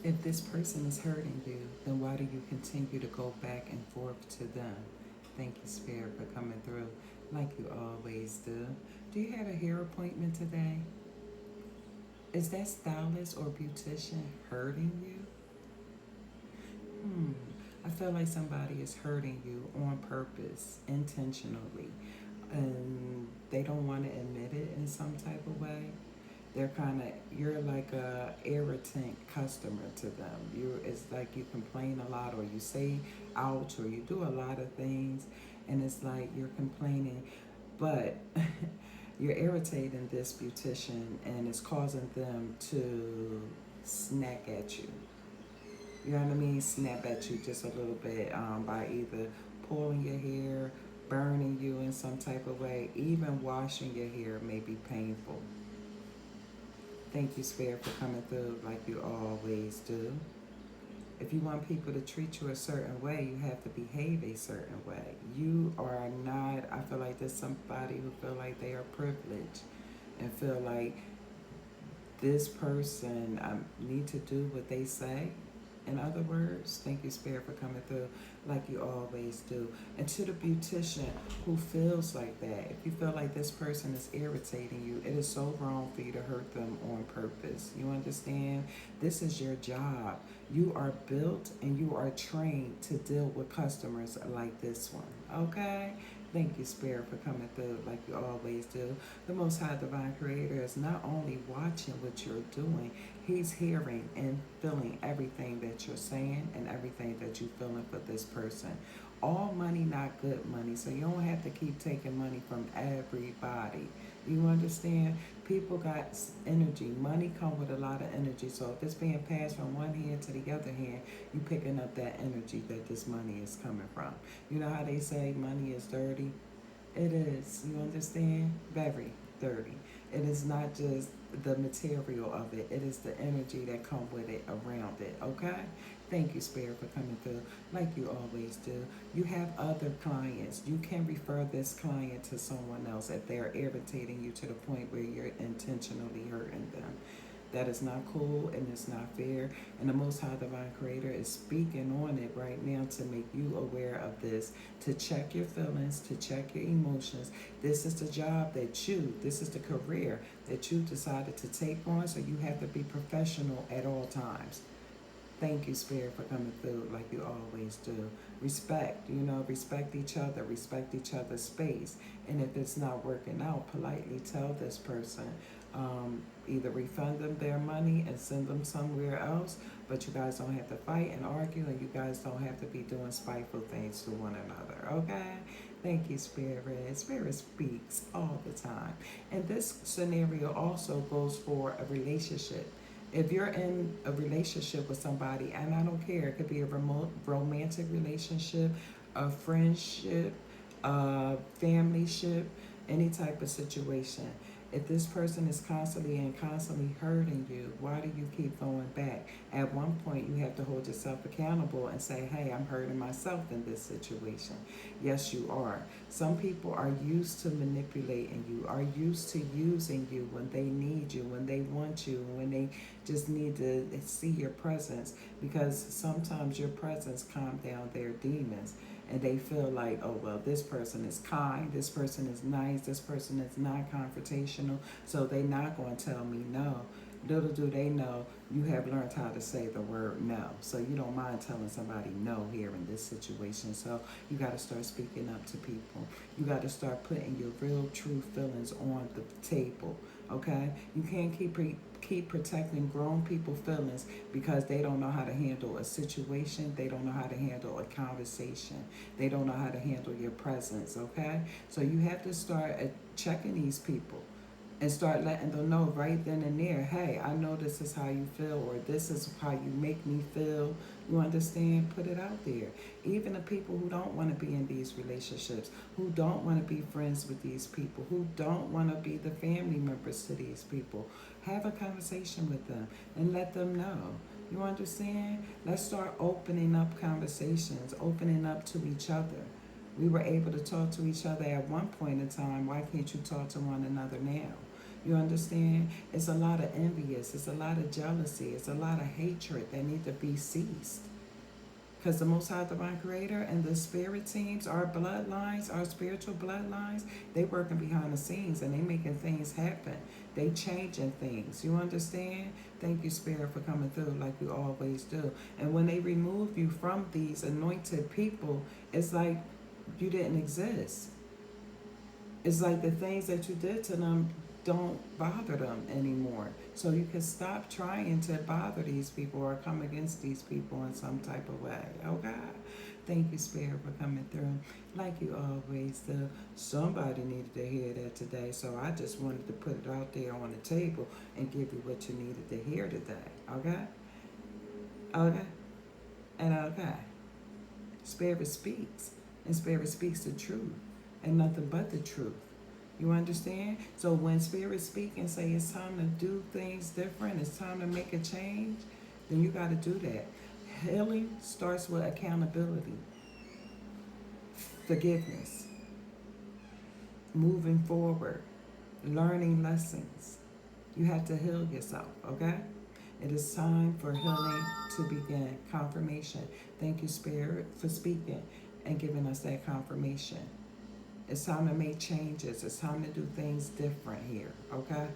If this person is hurting you, then why do you continue to go back and forth to them? Thank you, Spirit, for coming through like you always do. Do you have a hair appointment today? Is that stylist or beautician hurting you? Hmm. I feel like somebody is hurting you on purpose, intentionally, and they don't want to admit it in some type of way. They're kind of, you're like a irritant customer to them. It's like you complain a lot, or you say ouch, or you do a lot of things, and it's like you're complaining, but you're irritating this beautician, and it's causing them to snack at you. You know what I mean? Snap at you just a little bit, by either pulling your hair, burning you in some type of way. Even washing your hair may be painful. Thank you, Spirit, for coming through like you always do. If you want people to treat you a certain way, you have to behave a certain way. You are not, I feel like there's somebody who feel like they are privileged and feel like this person need to do what they say. In other words, thank you, Spirit, for coming through like you always do. And to the beautician who feels like that, if you feel like this person is irritating you, it is so wrong for you to hurt them on purpose. You understand? This is your job. You are built and you are trained to deal with customers like this one. Okay? Thank you, Spirit, for coming through like you always do. The Most High Divine Creator is not only watching what you're doing, He's hearing and feeling everything that you're saying and everything that you're feeling for this person. All money, not good money. So you don't have to keep taking money from everybody. You understand? People got energy. Money come with a lot of energy. So if it's being passed from one hand to the other hand, you picking up that energy that this money is coming from. You know how they say money is dirty? It is. You understand? Very dirty. It is not just the material of it. It is the energy that come with it, around it. Okay? Thank you, Spirit, for coming through like you always do. You have other clients. You can refer this client to someone else if they're irritating you to the point where you're intentionally hurting them. That is not cool and it's not fair. And the Most High Divine Creator is speaking on it right now to make you aware of this, to check your feelings, to check your emotions. This is the job this is the career that you decided to take on, so you have to be professional at all times. Thank you, Spirit, for coming through like you always do. Respect, respect respect each other's space. And if it's not working out, politely tell this person, either refund them their money and send them somewhere else, but you guys don't have to fight and argue, and you guys don't have to be doing spiteful things to one another, okay? Thank you, Spirit. Spirit speaks all the time. And this scenario also goes for a relationship. If you're in a relationship with somebody, and I don't care, it could be a remote romantic relationship, a friendship, a family ship, any type of situation. If this person is constantly hurting you, why do you keep going back? At one point, you have to hold yourself accountable and say, hey, I'm hurting myself in this situation. Yes, you are. Some people are used to manipulating you, are used to using you when they need you, when they want you, when they just need to see your presence, because sometimes your presence calms down their demons, and they feel like, oh, well, this person is kind, this person is nice, this person is not confrontational, so they're not going to tell me no. Little do they know, you have learned how to say the word no. So you don't mind telling somebody no here in this situation. So you got to start speaking up to people. You got to start putting your real, true feelings on the table. Okay? You can't keep protecting grown people feelings because they don't know how to handle a situation. They don't know how to handle a conversation. They don't know how to handle your presence. Okay? So you have to start checking these people and start letting them know right then and there, hey, I know this is how you feel, or this is how you make me feel. You understand? Put it out there. Even the people who don't want to be in these relationships, who don't want to be friends with these people, who don't want to be the family members to these people, have a conversation with them and let them know. You understand? Let's start opening up conversations, opening up to each other. We were able to talk to each other at one point in time. Why can't you talk to one another now? You understand? It's a lot of envious. It's a lot of jealousy. It's a lot of hatred that need to be ceased. Because the Most High Divine Creator and the spirit teams, our bloodlines, our spiritual bloodlines, they working behind the scenes and they making things happen. They changing things. You understand? Thank you, Spirit, for coming through like you always do. And when they remove you from these anointed people, it's like you didn't exist. It's like the things that you did to them don't bother them anymore. So you can stop trying to bother these people or come against these people in some type of way. Oh God. Thank you, Spirit, for coming through. Like you always do. Somebody needed to hear that today. So I just wanted to put it out there on the table and give you what you needed to hear today. Okay? Okay? And okay. Spirit speaks. And Spirit speaks the truth. And nothing but the truth. You understand? So when Spirit speak and say it's time to do things different, it's time to make a change, then you got to do that. Healing starts with accountability, forgiveness, moving forward, learning lessons. You have to heal yourself, okay? It is time for healing to begin. Confirmation. Thank you, Spirit, for speaking and giving us that confirmation. It's time to make changes. It's time to do things different here, okay?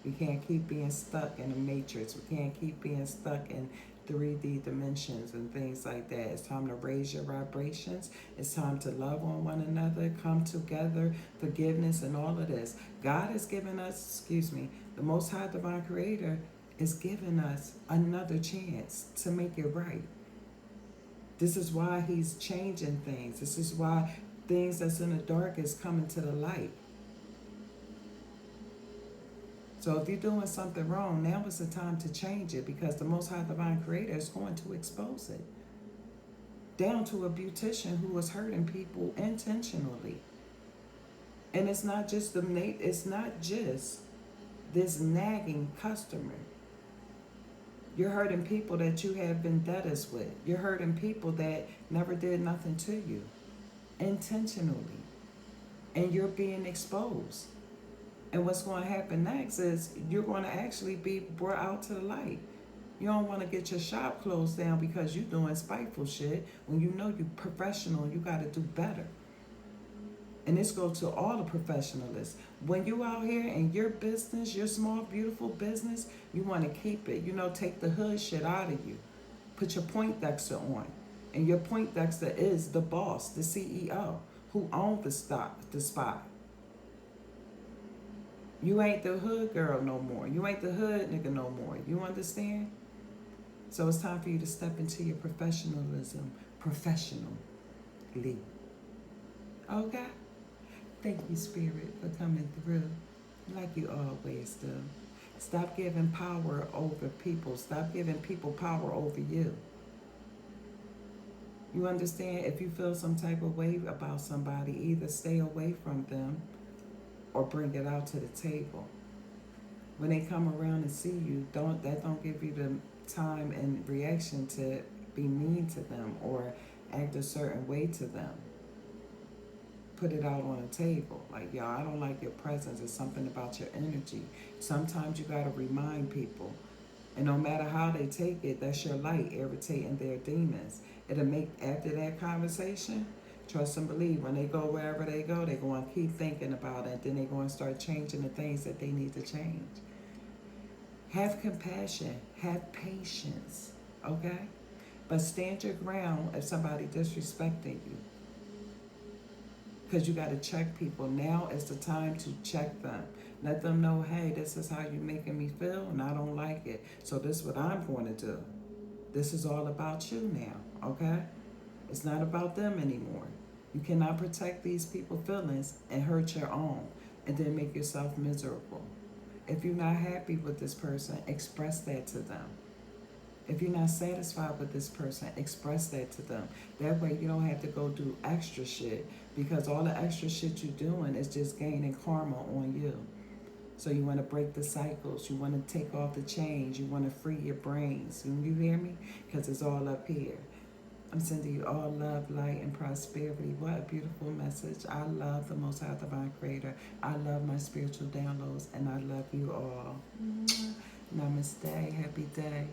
We can't keep being stuck in a matrix. We can't keep being stuck in 3D dimensions and things like that. It's time to raise your vibrations. It's time to love on one another, come together, forgiveness, and all of this. God has given us, the Most High Divine Creator is giving us another chance to make it right. This is why He's changing things. This is why things that's in the dark is coming to the light. So if you're doing something wrong, now is the time to change it, because the Most High Divine Creator is going to expose it. Down to a beautician who was hurting people intentionally. And it's not just this nagging customer. You're hurting people that you have vendettas with. You're hurting people that never did nothing to you intentionally. And you're being exposed. And what's going to happen next is you're going to actually be brought out to the light. You don't want to get your shop closed down because you're doing spiteful shit when you know you're professional and you got to do better. And this goes to all the professionalists. When you out here in your business, your small, beautiful business, you want to keep it. Take the hood shit out of you. Put your Poindexter on. And your Poindexter is the boss, the CEO, who owns the spot. You ain't the hood girl no more. You ain't the hood nigga no more. You understand? So it's time for you to step into your professionalism professionally. Okay? Thank you, Spirit, for coming through like you always do. Stop giving power over people. Stop giving people power over you. You understand? If you feel some type of way about somebody, either stay away from them or bring it out to the table. When they come around and see you, don't give you the time and reaction to be mean to them or act a certain way to them. Put it out on the table. Like, yo, I don't like your presence. It's something about your energy. Sometimes you got to remind people. And no matter how they take it, that's your light irritating their demons. It'll make, after that conversation, trust and believe, when they go wherever they go, they're going to keep thinking about it. Then they're going to start changing the things that they need to change. Have compassion. Have patience. Okay? But stand your ground if somebody disrespecting you. Because you got to check people. Now is the time to check them. Let them know, hey, this is how you're making me feel, and I don't like it. So this is what I'm going to do. This is all about you now, okay? It's not about them anymore. You cannot protect these people's feelings and hurt your own and then make yourself miserable. If you're not happy with this person, express that to them. If you're not satisfied with this person, express that to them. That way you don't have to go do extra shit, because all the extra shit you're doing is just gaining karma on you. So you want to break the cycles. You want to take off the chains. You want to free your brains. You hear me? Because it's all up here. I'm sending you all love, light, and prosperity. What a beautiful message. I love the Most High Divine Creator. I love my spiritual downloads, and I love you all. Namaste. Happy day.